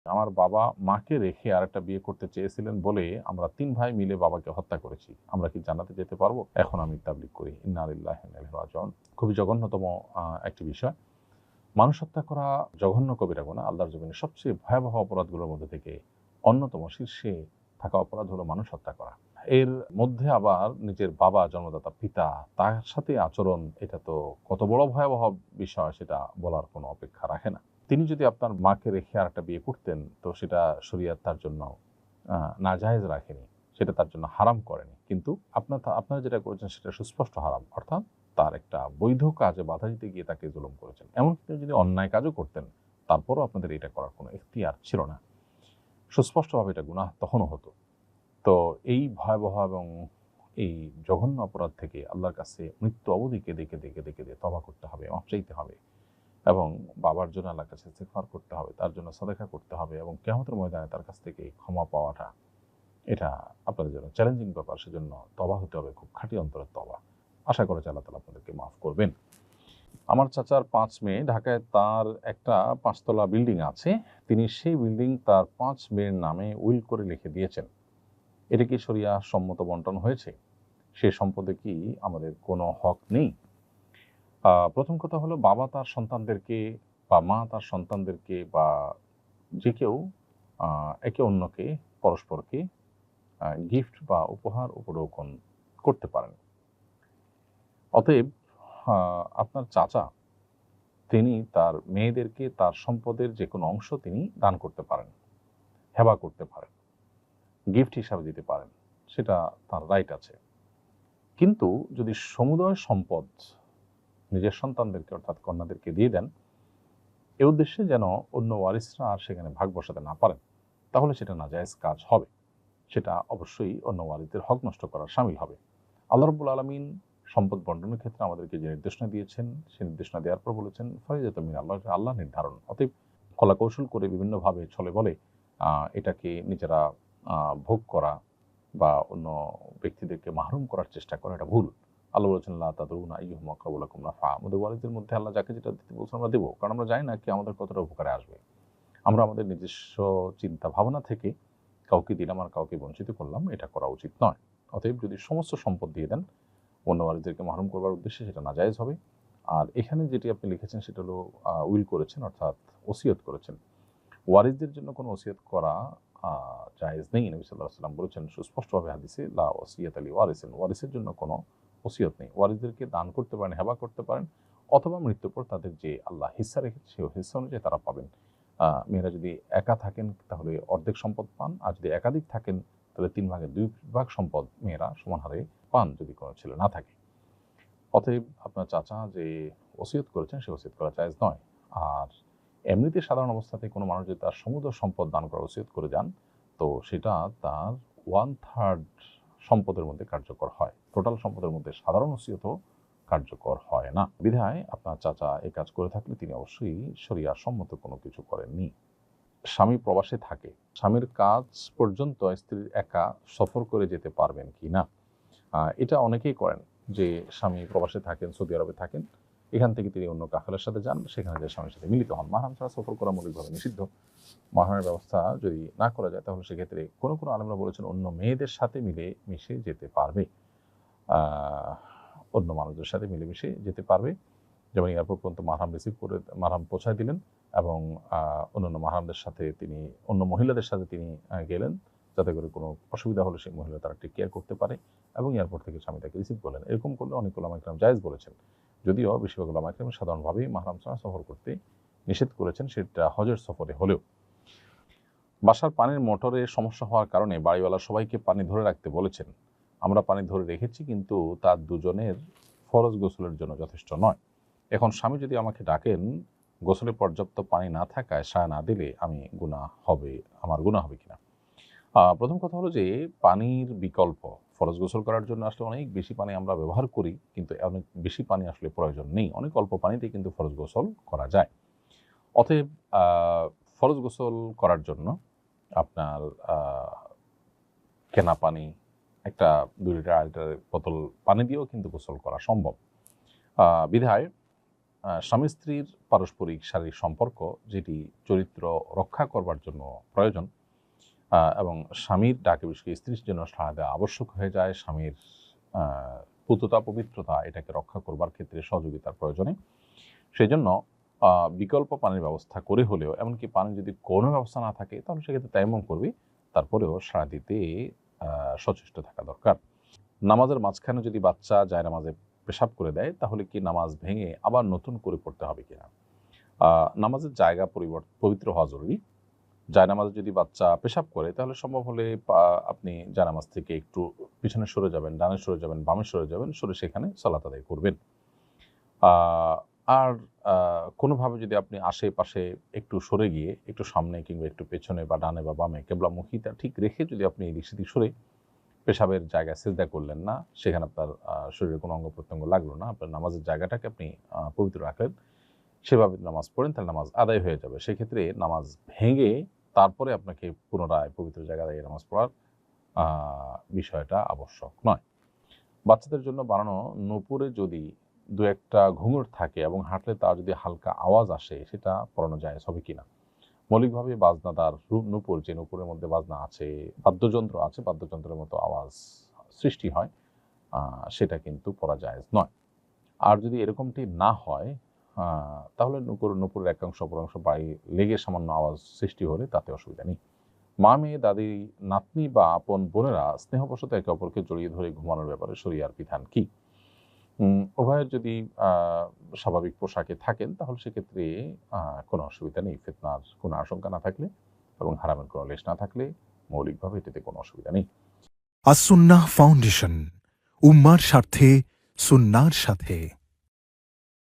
আমার বাবা মাকে রেখে আরেকটা বিয়ে করতে চেয়েছিলেন বলে আমরা ৩ ভাই মিলে বাবাকে হত্যা করেছি। আমরা কি জান্নাতে যেতে পারবো? এখন আমি তাবলীগ করি। ইন্না লিল্লাহি ওয়া ইন্না ইলাইহি রাজিউন। খুবই জঘন্যতম একটি বিষয়। মানুষ হত্যা করা জঘন্য কবিরা গুনাহ। আল্লাহর জমিনে সবচেয়ে ভয়াবহ অপরাধগুলোর মধ্যে থেকে অন্যতম শীর্ষে থাকা অপরাধ হলো মানুষ হত্যা করা। এর মধ্যে আবার নিজের বাবা, জন্মদাতা পিতা, তার সাথে আচরণ, এটা তো কত বড় ভয়াবহ বিষয় সেটা বলার কোনো অপেক্ষা রাখে না। তিনি যদি আপনার মাকে রেখে আরেকটা বিয়ে করতেন তো সেটা শরীয়ত তার জন্য নাজায়েজ রাখেনি, সেটা তার জন্য হারাম করেনি। কিন্তু আপনারা যেটা করেছেন সেটা সুস্পষ্ট হারাম, অর্থাৎ তার একটা বৈধ কাজে বাধা দিতে গিয়ে তাকে জুলুম করেছেন। এমনকি তিনি যদি অন্যায় কাজও করতেন তারপরও আপনাদের এটা করার কোনো এখতিয়ার ছিল না। সুস্পষ্টভাবে এটা গুনাহ তখনও হতো। তো এই ভয়াবহ এবং এই জঘন্য অপরাধ থেকে আল্লাহর কাছে মৃত্যু অবধি কেঁদে কেঁদে কেঁদে কেঁদে তওবা করতে হবে, মাফ চাইতে হবে এবং বাবার জন্য আল্লাহর কাছে ইস্তিগফার করতে হবে, তার জন্য সাদাকা করতে হবে এবং কিয়ামতের ময়দানে তার কাছ থেকে ক্ষমা পাওয়াটা, এটা আপনাদের জন্য চ্যালেঞ্জিং ব্যাপার। সেজন্য তওবা হতে হবে, খুব খাঁটি অন্তরের তওবা। আশা করা যায় আল্লাহ তাআলা আপনাদেরকে মাফ করবেন। আমার চাচার ৫ মেয়ে, ঢাকায় তার একটা ৫ তলা বিল্ডিং আছে। তিনি সেই বিল্ডিং তার ৫ মেয়ের নামে উইল করে লিখে দিয়েছেন। এটা কি শরিয়া সম্মত বন্টন হয়েছে? সে সম্পদে কি আমাদের কোনো হক নেই? প্রথম কথা হলো, বাবা তার সন্তানদেরকে বা মা তার সন্তানদেরকে বা যে কেউ একে অন্যকে, পরস্পরকে গিফট বা উপহার উপঢৌকন করতে পারেন। অতএব আপনার চাচা তিনি তার মেয়েদেরকে তার সম্পদের যে কোনো অংশ তিনি দান করতে পারেন, হেবা করতে পারেন, গিফট হিসাবে দিতে পারেন, সেটা তার রাইট আছে। কিন্তু যদি সমুদয় সম্পদ নিজের সন্তানদেরকে অর্থাৎ কন্যাদেরকে দিয়ে দেন এ উদ্দেশ্যে যেন অন্য ওয়ারিসরা আর সেখানে ভাগ বসাতে না পারেন, তাহলে সেটা নাজায়েজ কাজ হবে। সেটা অবশ্যই অন্য ওয়ারিসদের হক নষ্ট করার শামিল হবে। আল্লাহ রাব্বুল আলামিন সম্পদ বন্টনের ক্ষেত্রে আমাদেরকে যে নির্দেশনা দিয়েছেন, সেই নির্দেশনা দেওয়ার পর বলেছেন ফারিজাতুম মিন আল্লাহ, আল্লাহ নির্ধারণ। অতএব কলা কৌশল করে বিভিন্নভাবে ছলে বলে এটাকে নিজেরা ভোগ করা বা অন্য ব্যক্তিদেরকে মাহরুম করার চেষ্টা করা, এটা ভুল। আল্লাহ বলেছেন লা তাদরুনা আইয়ুহুম আকরাবু লাকুম নাফআ। আমাদের ওয়ারিসদের মধ্যে আল্লাহ যাকে যেটা দিতে বলছেন আমরা দেবো, কারণ আমরা জানি না কে আমাদের কতটা উপকারে আসবে। আমরা আমাদের নিজস্ব চিন্তা ভাবনা থেকে কাউকে দিলাম আর কাউকে বঞ্চিত করলাম, এটা করা উচিত নয়। অতএব যদি সমস্ত সম্পদ দিয়ে দেন অন্য ওয়ারিসদেরকে মাহরুম করবার উদ্দেশ্যে, সেটা নাজায়েজ হবে। আর এখানে যেটি আপনি লিখেছেন সেটা হলো উইল করেছেন, অর্থাৎ ওসিয়ত করেছেন। ওয়ারিসদের জন্য কোনো ওসিয়ত করা জায়েজ নেই। নবী সাল্লাল্লাহু আলাইহি ওয়াসাল্লাম বলেছেন সুস্পষ্টভাবে হাদিসে, লা ওসিয়াতা লিওয়ারিসিন, ওয়ারিসের জন্য কোনো ওসিয়ত নেই। ওয়ারিসদেরকে দান করতে পারেন, হেবা করতে পারেন, অথবা মৃত্যুর পর তাদের যে আল্লাহ হিস্সা রেখেছে সেই হিস্সা অনুযায়ী তারা পাবেন। মেয়েরা যদি একা থাকেন তাহলে অর্ধেক সম্পদ পান, আর যদি একাধিক থাকেন তাহলে ৩ ভাগের ২ ভাগ সম্পদ মেয়েরা সমান হারে পান, যদি কোনো ছেলে না থাকে। অতএব আপনার চাচা যে ওসিয়ত করেছেন সে ওসিয়ত করা জায়েজ নয়। আর এমনিতে সাধারণ অবস্থাতে কোনো মানুষ যদি তার সমুদয় সম্পদ দান করার ওসিয়ত করে যান তো সেটা তার 1/3 সম্পদের মধ্যে কার্যকর হয়। টোটাল সম্পদের মধ্যে সাধারণ ওসিয়তও কার্যকর হয় না। বিধায় আপনার চাচা এই কাজ করে থাকলে তিনি অবশ্যই শরিয়া সম্মত কোনো কিছু করেননি। স্বামী প্রবাসে থাকে, স্বামীর কাজ পর্যন্ত স্ত্রীর একা সফর করে যেতে পারবেন কি না? এটা অনেকেই করেন যে স্বামী প্রবাসে থাকেন, সৌদি আরবে থাকেন, এখান থেকে তিনি অন্য কাফেলার সাথে যান, সেখানে যে স্বামীর সাথে মিলিত হন। মাহরাম ছাড়া সফর করা মৌলিকভাবে নিষিদ্ধ। মাহরামের ব্যবস্থা যদি না করা যায় তাহলে সেক্ষেত্রে কোনো কোনো আলেমরা বলেছেন অন্য মেয়েদের সাথে মিলে মিশে যেতে পারবে, অন্য মানুষদের সাথে মিলেমিশে যেতে পারবে। যেমন এয়ারপোর্ট পর্যন্ত মাহরাম রিসিভ করে মাহরাম পৌঁছায় দিলেন এবং অন্যান্য মাহরামদের সাথে তিনি, অন্য মহিলাদের সাথে তিনি গেলেন, যাতে করে কোনো অসুবিধা হলে সেই মহিলা তারা টেক কেয়ার করতে পারে এবং এয়ারপোর্ট থেকে স্বামী তাকে রিসিভ করলেন। এরকম করলে অনেক উলামা ইকরাম জায়েজ বলেছেন, যদিও বেশিরভাগ উলামা ইকরাম সাধারণভাবেই মাহরাম ছাড়া সফর করতে নিষেধ করেছেন, সেটা হজের সফরে হলেও। বাসার পানির মোটরে সমস্যা হওয়ার কারণে বাড়িওয়ালা সবাইকে পানি ধরে রাখতে বলেছেন। আমরা পানি ধরে রেখেছি, কিন্তু তার দুজনের ফরজ গোসলের জন্য যথেষ্ট নয়। এখন স্বামী যদি আমাকে ডাকেন, গোসলে পর্যাপ্ত পানি না থাকায় সায় না দিলে আমার গুনাহ হবে কিনা? প্রথম কথা হলো যে পানির বিকল্প, ফরজ গোসল করার জন্য আসলে অনেক বেশি পানি আমরা ব্যবহার করি, কিন্তু অনেক বেশি পানি আসলে প্রয়োজন নেই। অনেক অল্প পানিতে কিন্তু ফরজ গোসল করা যায়। অতএব ফরজ গোসল করার জন্য আপনার কেনা পানি, একটা ২ লিটার ২.৫ লিটারের বোতল পানি দিয়েও কিন্তু গোসল করা সম্ভব। বিধায় স্বামী স্ত্রীর পারস্পরিক শারীরিক সম্পর্ক যেটি চরিত্র রক্ষা করবার জন্য প্রয়োজন, এবং স্বামীর ডাকে বিশেষ করে স্ত্রীর জন্য সাড়া দেওয়া আবশ্যক হয়ে যায়, স্বামীর পুততা পবিত্রতা এটাকে রক্ষা করবার ক্ষেত্রে সহযোগিতার প্রয়োজনে, সেই জন্য বিকল্প পানির ব্যবস্থা করে হলেও, এমনকি পানি যদি কোনো ব্যবস্থা না থাকে তাহলে সেক্ষেত্রে তায়াম্মুম করবে, তারপরেও সাড়া দিতে সচেষ্ট থাকা দরকার। নামাজের মাঝখানে যদি বাচ্চা যায় নামাজে পেশাব করে দেয় তাহলে কি নামাজ ভেঙে আবার নতুন করে পড়তে হবে কিনা? নামাজের জায়গা পবিত্র হওয়া জরুরি। জায়নামাজে যদি বাচ্চা পেশাব করে তাহলে সম্ভব হলে আপনি জায়নামাজ থেকে একটু পিছনে সরে যাবেন, ডানে সরে যাবেন, বামে সরে যাবেন, সরে সেখানে সালাত আদায় করবেন। আর কোনোভাবে যদি আপনি আশেপাশে একটু সরে গিয়ে একটু সামনে কিংবা একটু পেছনে বা ডানে বা বামে কেবলামুখীটা ঠিক রেখে যদি আপনি এদিক সেদিক সরে পেশাবের জায়গায় সিজদা করলেন না, সেখানে আপনার শরীরের কোনো অঙ্গ প্রত্যঙ্গ লাগলো না, আপনার নামাজের জায়গাটাকে আপনি পবিত্র রাখলেন, সেভাবে নামাজ পড়েন, তাহলে নামাজ আদায় হয়ে যাবে। সেক্ষেত্রে নামাজ ভেঙে তারপরে আপনাকে পুনরায় পবিত্র জায়গায় দাঁড়িয়ে নামাজ পড়ার বিষয়টা আবশ্যক নয়। বাচ্চাদের জন্য বানানো নূপুরে যদি দু একটা ঘুঙুর থাকে এবং হাঁটলে তার যদি হালকা আওয়াজ আসে, সেটা পড়ানো যায় হবে কিনা? মৌলিকভাবে বাজনাদার নূপুর, যে নূপুরের মধ্যে বাজনা আছে, বাদ্যযন্ত্র আছে, বাদ্যযন্ত্রের মতো আওয়াজ সৃষ্টি হয়, সেটা কিন্তু পড়া জায়েজ নয়। আর যদি এরকমটি না হয় তাহলে নূপুরের একাংশ অপরাংশ বাড়ি লেগে সামান্য আওয়াজ সৃষ্টি হলে তাতে অসুবিধা নেই। মা, মেয়ে, দাদি, নাতনি বা আপন বোনেরা স্নেহবশত একে অপরকে জড়িয়ে ধরে ঘুমানোর ব্যাপারে শরিয়ার বিধান কি? উভয়ের যদি স্বাভাবিক পোশাকে থাকেন তাহলে সেক্ষেত্রে কোনো অসুবিধা নেই। ফিতনার কোনো আশঙ্কা না থাকলে এবং হারামের কোনো লেশ না থাকলে মৌলিকভাবে এটাতে কোনো অসুবিধা নেই। আস-সুন্নাহ ফাউন্ডেশন, উম্মার স্বার্থে সুন্নাহর সাথে।